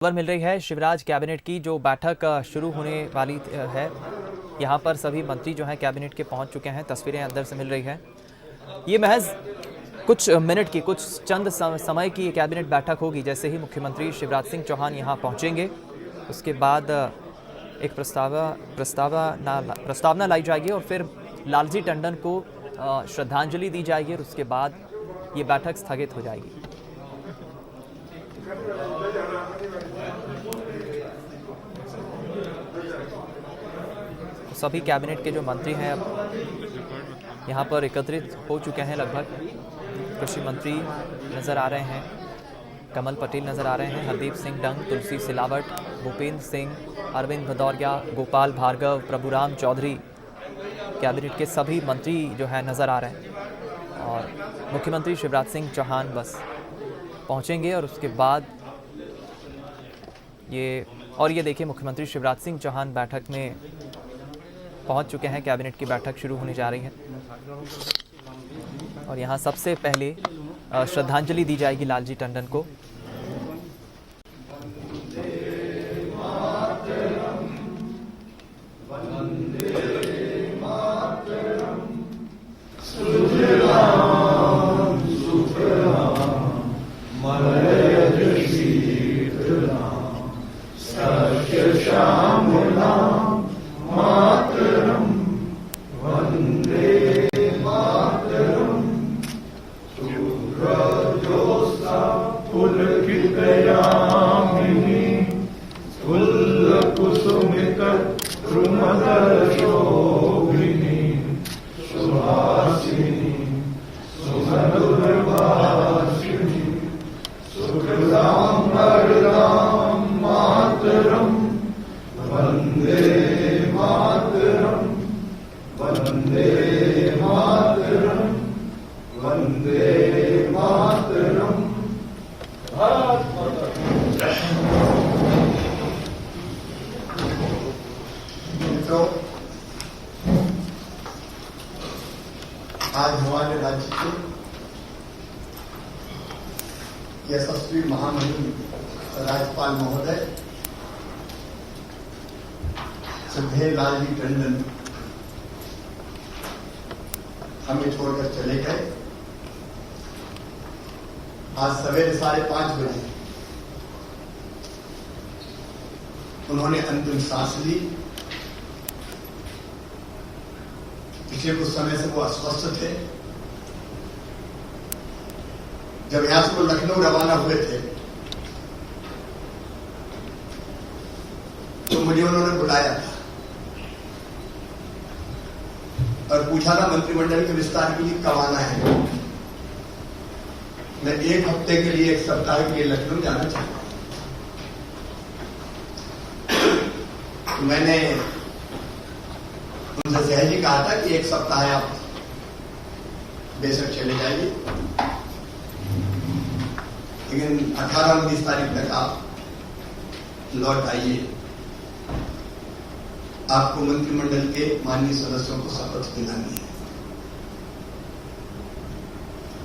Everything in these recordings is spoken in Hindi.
खबर मिल रही है शिवराज कैबिनेट की जो बैठक शुरू होने वाली है। यहाँ पर सभी मंत्री जो हैं कैबिनेट के पहुँच चुके हैं। तस्वीरें अंदर से मिल रही हैं। ये महज कुछ मिनट की, कुछ चंद समय की कैबिनेट बैठक होगी। जैसे ही मुख्यमंत्री शिवराज सिंह चौहान यहाँ पहुँचेंगे उसके बाद एक प्रस्तावना लाई जाएगी और फिर लालजी टंडन को श्रद्धांजलि दी जाएगी और उसके बाद ये बैठक स्थगित हो जाएगी। सभी कैबिनेट के जो मंत्री हैं अब यहाँ पर एकत्रित हो चुके हैं। लगभग कृषि मंत्री नज़र आ रहे हैं, कमल पटेल नज़र आ रहे हैं, हरदीप सिंह डंग, तुलसी सिलावट, भूपेंद्र सिंह, अरविंद भदौरिया, गोपाल भार्गव, प्रभुराम चौधरी, कैबिनेट के सभी मंत्री जो है नज़र आ रहे हैं। और मुख्यमंत्री शिवराज सिंह चौहान बस पहुँचेंगे और उसके बाद ये देखिए मुख्यमंत्री शिवराज सिंह चौहान बैठक में पहुंच चुके हैं। कैबिनेट की बैठक शुरू होने जा रही है और यहां सबसे पहले श्रद्धांजलि दी जाएगी लालजी टंडन को। आज हमारे राज्य के यशस्वी महामहिम राज्यपाल महोदय श्रद्धेय लालजी टंडन हमें छोड़कर चले गए। आज सवेरे 5:30 बजे उन्होंने अंतिम सांस ली। पिछले कुछ समय से वो अस्वस्थ थे। जब यहां से वो लखनऊ रवाना हुए थे तो मुझे उन्होंने बुलाया था और पूछा था मंत्रिमंडल के विस्तार के लिए कब आना है। मैं 1 हफ्ते के लिए, 1 सप्ताह के लिए लखनऊ जाना चाहता हूं। तो मैंने उनसे सहज ही कहा था कि 1 सप्ताह आप बेशक चले जाइए, लेकिन 18-19 तारीख तक आप लौट आइए। आपको मंत्रिमंडल के माननीय सदस्यों को शपथ दिलानी है।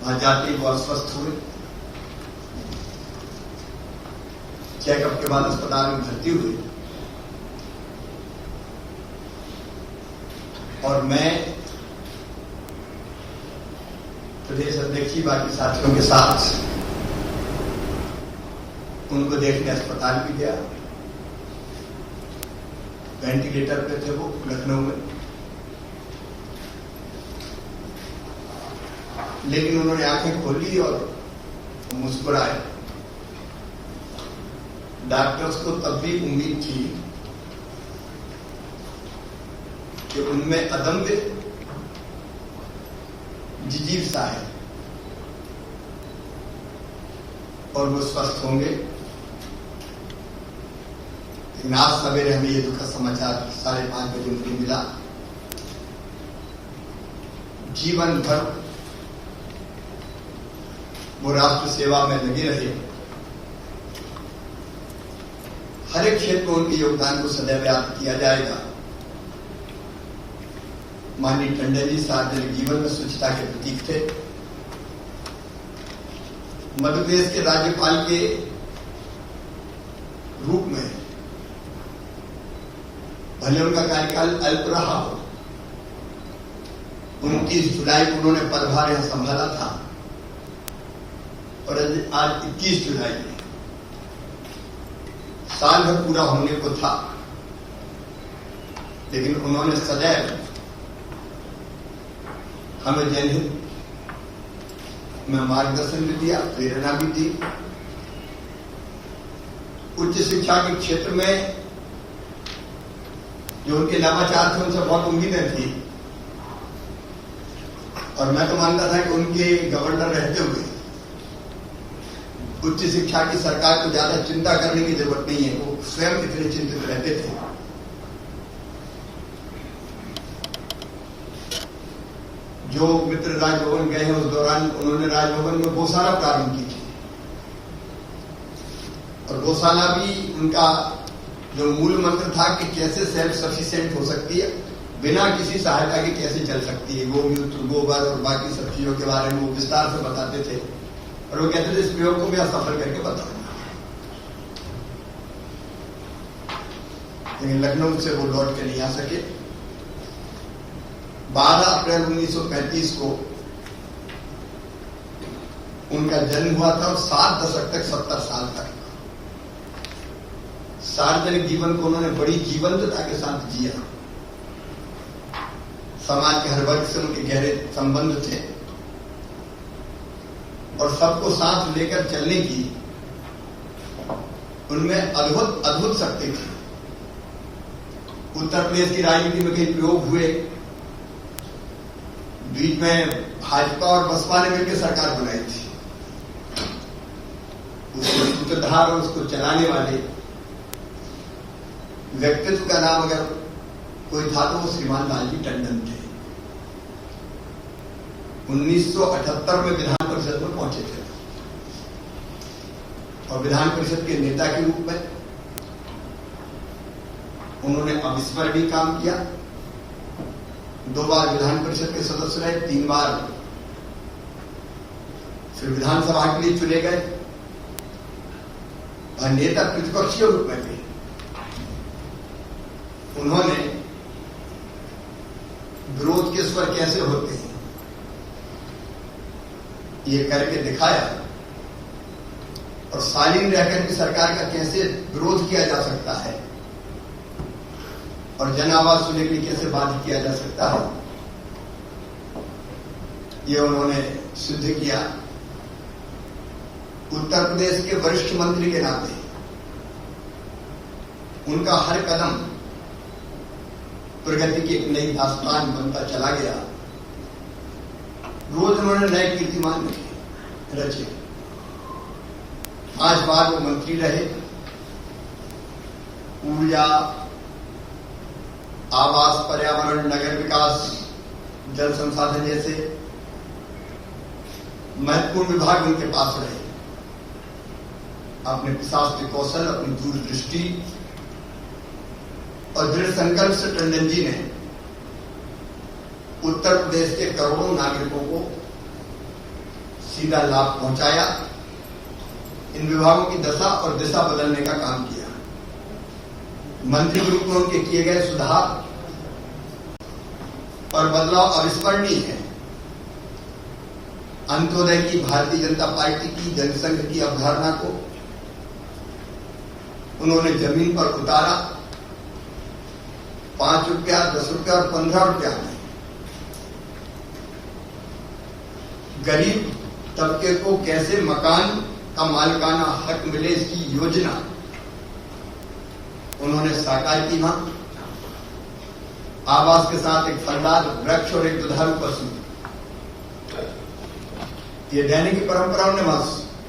वहां जाते वो अस्वस्थ हुए। चेकअप के बाद अस्पताल में भर्ती हुए और मैं प्रदेश अध्यक्ष जी बाकी साथियों के साथ उनको देखने अस्पताल भी गया। वेंटिलेटर पे थे वो लखनऊ में, लेकिन उन्होंने आंखें खोली और मुस्कुराए। डॉक्टर्स को तब भी उम्मीद थी कि उनमें अदम्य जिजीविसा है और वो स्वस्थ होंगे। लेकिन आज सवेरे हमें ये दुखद समाचार 5:30 बजे मुझे मिला। जीवन भर वो राष्ट्र सेवा में लगे रहे। हर एक क्षेत्र में उनके योगदान को सदैव याद किया जाएगा। माननीय टंडन जी सार्वजनिक जीवन में स्वच्छता के प्रतीक थे। मध्य प्रदेश के राज्यपाल के रूप में, भले उनका कार्यकाल अल्प रहा हो, 29 जुलाई को उन्होंने पदभार यहां संभाला था और आज 21 जुलाई में साल भर पूरा होने को था, लेकिन उन्होंने सदैव हमें जनहित में मार्गदर्शन भी दिया, प्रेरणा भी दी। उच्च शिक्षा के क्षेत्र में जो उनके नवाचार थे, उनसे बहुत उम्मीदें थी और मैं तो मानता था कि उनके गवर्नर रहते हुए उच्च शिक्षा की सरकार को ज्यादा चिंता करने की जरूरत नहीं है, वो स्वयं इतने चिंतित रहते थे। जो मित्र राजभवन गए हैं उस दौरान उन्होंने राजभवन में गौशाला प्रारंभ की थी और गौशाला भी उनका जो मूल मंत्र था कि कैसे सेल्फ सफिशिएंट हो सकती है, बिना किसी सहायता के कैसे चल सकती है। गोमूत्र, गोबर और बाकी सब चीजों के बारे में वो विस्तार से बताते थे और वो कहते थे इस प्रयोग को भी आप सफल करके बताऊंगा। लेकिन लखनऊ से वो लौट के नहीं आ सके। 12 अप्रैल 1935 को उनका जन्म हुआ था और 7 दशक तक 70 साल तक सार्वजनिक जीवन को उन्होंने बड़ी जीवंतता के साथ जिया। समाज के हर वर्ग से उनके गहरे संबंध थे और सबको साथ लेकर चलने की उनमें अद्भुत अद्भुत शक्ति थी। उत्तर प्रदेश की राजनीति में कई प्रयोग हुए, बीच में भाजपा और बसपा ने मिलकर सरकार बनाई थी। उसके सूत्रधार और उसको चलाने वाले व्यक्तित्व का नाम अगर कोई था तो वो श्रीमान लालजी टंडन थे। 1978 में विधान परिषद में पहुंचे थे और विधान परिषद के नेता के रूप में उन्होंने अविस्मरणीय काम किया। 2 बार विधान परिषद के सदस्य रहे, 3 बार फिर विधानसभा के लिए चुने गए और नेता प्रतिपक्षीय रूप में थे। उन्होंने विरोध के स्वर कैसे होते हैं ये करके दिखाया और शालीन रहकर की सरकार का कैसे विरोध किया जा सकता है और जन आवाज सुनने के लिए कैसे बाध्य किया जा सकता है, ये उन्होंने सिद्ध किया। उत्तर प्रदेश के वरिष्ठ मंत्री के नाते उनका हर कदम प्रगति की एक नई दास्तान बनता चला गया। रोज उन्होंने नए कीर्तिमान रचे। 5 बार वो मंत्री रहे। ऊर्जा, आवास, पर्यावरण, नगर विकास, जल संसाधन जैसे महत्वपूर्ण विभाग उनके पास रहे। अपने प्रशासनिक कौशल, अपनी दूरदृष्टि और दृढ़ संकल्प से टंडन जी ने उत्तर प्रदेश के करोड़ों नागरिकों को सीधा लाभ पहुंचाया। इन विभागों की दशा और दिशा बदलने का काम किया। मंत्री के रूप में उनके किए गए सुधार और बदलाव अविस्मरणीय है। अंत्योदय की भारतीय जनता पार्टी की जनसंघ की अवधारणा को उन्होंने जमीन पर उतारा। 5 रुपया, 10 रुपया और 15 रुपया में गरीब तबके को कैसे मकान का मालिकाना हक मिले इसकी योजना उन्होंने साकार की। वहां आवास के साथ एक फलदार वृक्ष और एक दुधारू पशु, ये देने की परंपरा उन्होंने वहां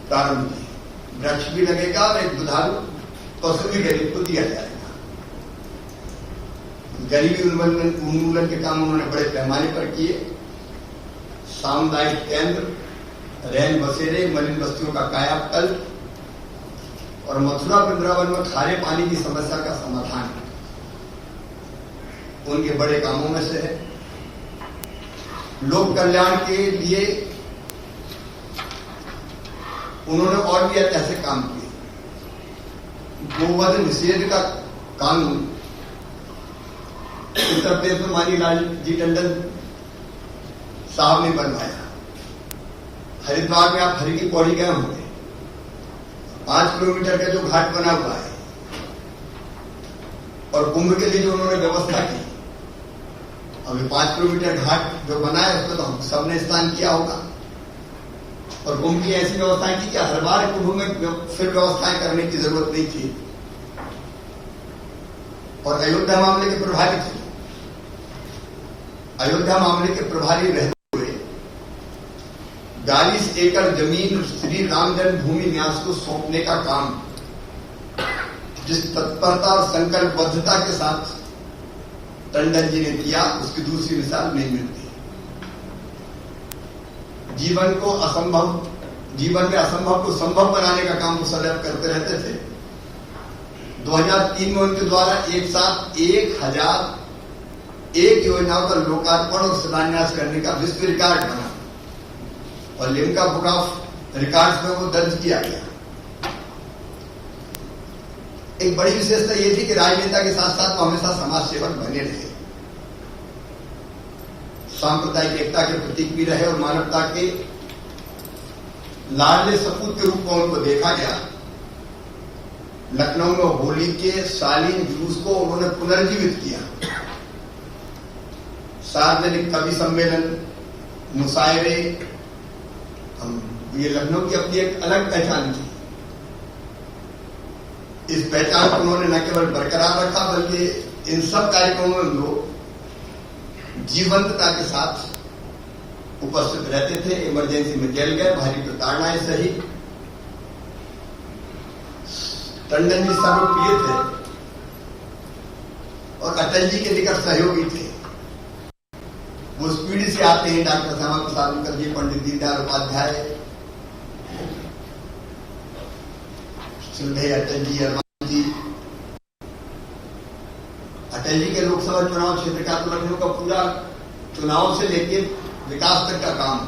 प्रारंभ की। वृक्ष भी लगेगा और एक दुधारू पशु भी गरीब को दिया जाएगा। गरीबी उन्मूलन के काम उन्होंने बड़े पैमाने पर किए। सामुदायिक केंद्र, रैन बसेरे, मलिन बस्तियों का कायाकल्प और मथुरा वृंदावन में खारे पानी की समस्या का समाधान उनके बड़े कामों में से है। लोक कल्याण के लिए उन्होंने और भी ऐतिहासिक काम किए। गोवध निषेध का कानून उत्तर प्रदेश में माननीय लालजी टंडन साहब ने बनवाया। हरिद्वार में आप हरि की पौड़ी गए होंगे, 5 किलोमीटर का जो घाट बना हुआ है और कुंभ के लिए जो उन्होंने व्यवस्था की, अभी 5 किलोमीटर घाट जो बना है उसमें तो हम सबने स्नान किया होगा। और कुंभ की ऐसी व्यवस्थाएं की कि हर बार कुंभ में फिर व्यवस्थाएं करने की जरूरत नहीं थी। और अयोध्या मामले के प्रभारी थे, अयोध्या मामले के प्रभारी रहते हुए 42 एकड़ जमीन श्री राम जन्मभूमि न्यास को सौंपने का काम जिस तत्परता और संकल्पबद्धता के साथ टंडन जी ने किया, उसकी दूसरी मिसाल नहीं मिलती। जीवन में असंभव को संभव बनाने का काम वो सदैव करते रहते थे। 2003 में उनके द्वारा एक साथ 1001 योजनाओं का लोकार्पण और शिलान्यास करने का विश्व रिकॉर्ड बना और लिम्का बुक ऑफ रिकॉर्ड्स में वो दर्ज किया गया। एक बड़ी विशेषता ये थी कि राजनेता के साथ साथ वो हमेशा समाज सेवक बने रहे, सांप्रदायिक एकता के प्रतीक भी रहे और मानवता के लाडले सपूत के रूप में उनको देखा गया। लखनऊ में होली के शालीन जुलूस को उन्होंने पुनर्जीवित किया। सार्वजनिक कवि सम्मेलन, मुशायरे, ये लखनऊ की अपनी एक अलग पहचान थी। इस पहचान को उन्होंने न केवल बरकरार रखा बल्कि इन सब कार्यक्रमों में लोग जीवंतता के साथ उपस्थित रहते थे। इमरजेंसी में जेल गए, भारी प्रताड़नाएं सही। टंडन जी सर्वप्रिय थे और अटल जी के निकट सहयोगी थे। वो उस पीढ़ी से आते हैं, डॉक्टर श्यामा प्रसाद मुखर्जी, पंडित दीनदयाल उपाध्याय, श्रद्धेय अटल जी, अरमान जी। अटल जी के लोकसभा चुनाव क्षेत्र का तो लखनऊ का पूरा चुनाव से लेकर विकास तक का काम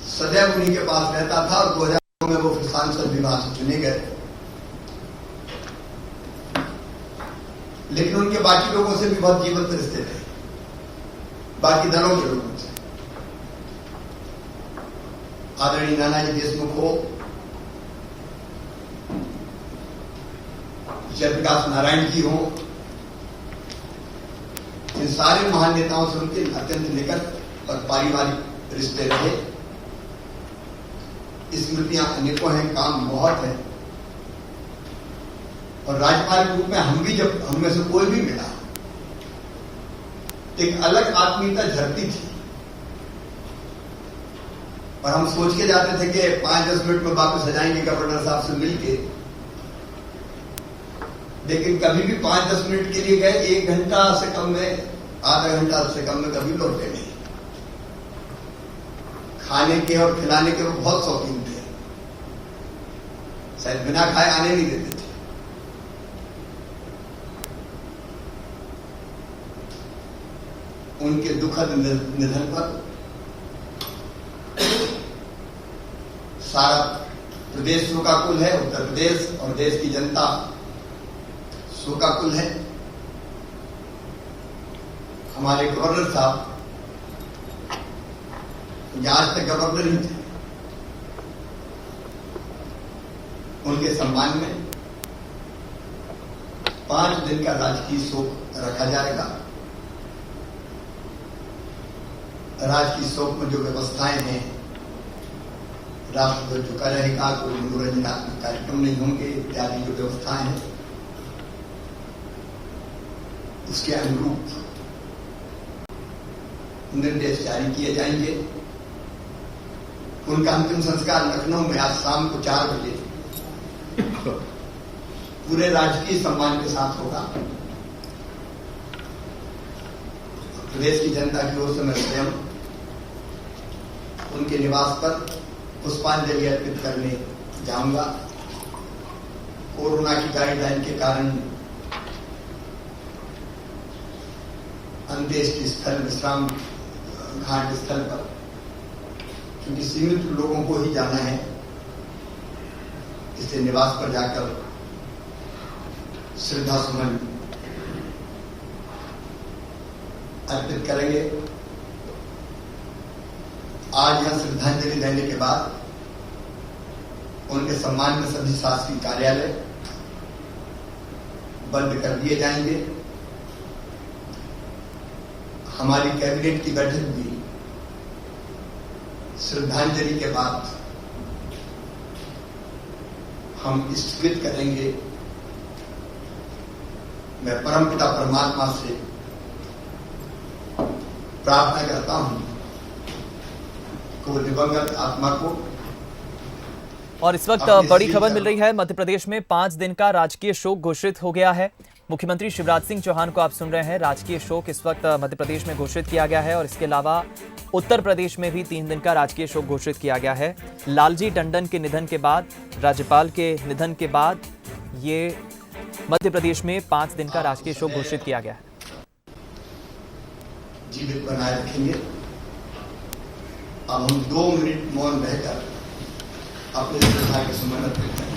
सदैव उन्हीं के पास रहता था और 2009 में वो फिर सांसद विभाग से चुने गए। लेकिन उनके बाकी लोगों से भी बहुत जीवंत रिश्ते थे, बाकी दलों के लोगों से। आदरणीय नानाजी देशमुख हो, जयप्रकाश नारायण जी हो, इन सारे महान नेताओं से उनके अत्यंत निकट और पारिवारिक रिश्ते रहे। स्मृतियां अनेकों हैं, काम बहुत है। और राज्यपाल के रूप में हम भी, जब हम में से कोई भी मिला, एक अलग आत्मीयता झरती थी और हम सोच के जाते थे कि 5-10 मिनट में वापस आ जाएंगे गवर्नर साहब से मिलके। लेकिन कभी भी 5-10 मिनट के लिए गए, 1 घंटा से कम में, आधा घंटा से कम में कभी लौटे नहीं। खाने के और खिलाने के वो बहुत शौकीन थे, शायद बिना खाए आने नहीं देते थे। उनके दुखद निधन पर सारा प्रदेश शोकाकुल है, उत्तर प्रदेश और देश की जनता शोकाकुल है। हमारे गवर्नर साहब आज तक गवर्नर ही थे, उनके सम्मान में 5 दिन का राजकीय शोक रखा जाएगा। राजकीय शोक में जो व्यवस्थाएं हैं, राष्ट्रध्वज झुका रहेगा, कोई मनोरंजनात्मक कार्यक्रम नहीं होंगे, इत्यादि जो व्यवस्थाएं हैं उसके अनुरूप निर्देश जारी किए जाएंगे। उनका अंतिम संस्कार लखनऊ में आज शाम को 4 बजे पूरे राजकीय सम्मान के साथ होगा। प्रदेश की जनता की ओर से मैं स्वयं उनके निवास पर पुष्पांजलि अर्पित करने जाऊंगा। कोरोना की गाइडलाइन के कारण अंत्येष्टि स्थल, विश्राम घाट स्थल पर, क्योंकि सीमित लोगों को ही जाना है, इसलिए निवास पर जाकर श्रद्धा सुमन अर्पित करेंगे। आज यहां श्रद्धांजलि देने के बाद उनके सम्मान में सभी शासकीय कार्यालय बंद कर दिए जाएंगे। हमारी कैबिनेट की बैठक भी श्रद्धांजलि के बाद हम स्थगित करेंगे। मैं परमपिता परमात्मा से प्रार्थना करता हूं कि वो दिवंगत आत्मा को। और इस वक्त बड़ी खबर मिल रही है, मध्य प्रदेश में 5 दिन का राजकीय शोक घोषित हो गया है। मुख्यमंत्री शिवराज सिंह चौहान को आप सुन रहे हैं। राजकीय शोक इस वक्त मध्य प्रदेश में घोषित किया गया है और इसके अलावा उत्तर प्रदेश में भी 3 दिन का राजकीय शोक घोषित किया गया है। लालजी टंडन के निधन के बाद, राज्यपाल के निधन के बाद ये मध्य प्रदेश में 5 दिन का राजकीय शोक घोषित किया गया है। जीवित बनाए रखेंगे। अब हम 2 मिनट मौन रहकर अपने श्रद्धा के सुमन अर्पित करें।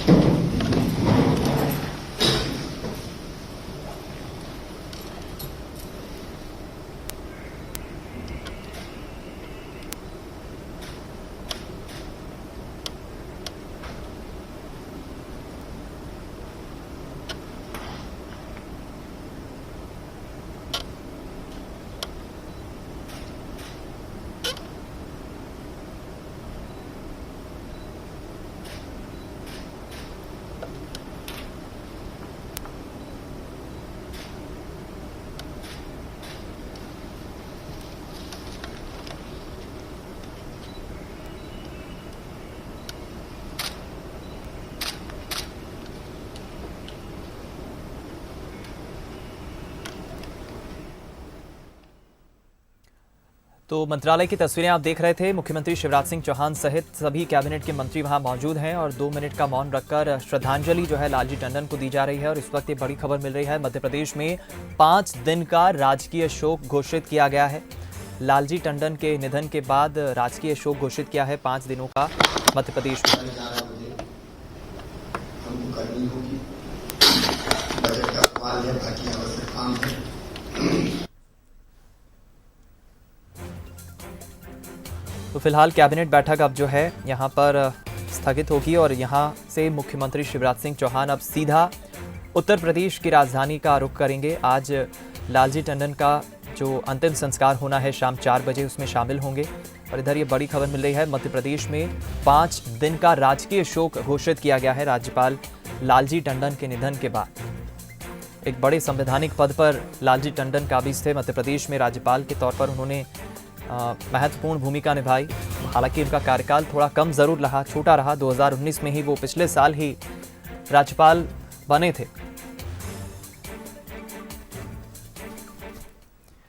तो मंत्रालय की तस्वीरें आप देख रहे थे। मुख्यमंत्री शिवराज सिंह चौहान सहित सभी कैबिनेट के मंत्री वहां मौजूद हैं और 2 मिनट का मौन रखकर श्रद्धांजलि जो है लालजी टंडन को दी जा रही है। और इस वक्त ये बड़ी खबर मिल रही है, मध्य प्रदेश में 5 दिन का राजकीय शोक घोषित किया गया है। लालजी टंडन के निधन के बाद राजकीय शोक घोषित किया है 5 दिनों का मध्य प्रदेश में। हमको करनी होगी, बजट का सवाल है, बाकी आवश्यक काम है। तो फिलहाल कैबिनेट बैठक अब जो है यहाँ पर स्थगित होगी और यहाँ से मुख्यमंत्री शिवराज सिंह चौहान अब सीधा उत्तर प्रदेश की राजधानी का रुख करेंगे। आज लालजी टंडन का जो अंतिम संस्कार होना है शाम 4 बजे, उसमें शामिल होंगे। और इधर ये बड़ी खबर मिल रही है, मध्य प्रदेश में 5 दिन का राजकीय शोक घोषित किया गया है राज्यपाल लालजी टंडन के निधन के बाद। एक बड़े संवैधानिक पद पर लालजी टंडन काबिज थे। मध्य प्रदेश में राज्यपाल के तौर पर उन्होंने महत्वपूर्ण भूमिका निभाई। हालांकि उनका कार्यकाल थोड़ा कम जरूर रहा, छोटा रहा। 2019 में ही वो पिछले साल ही राज्यपाल बने थे।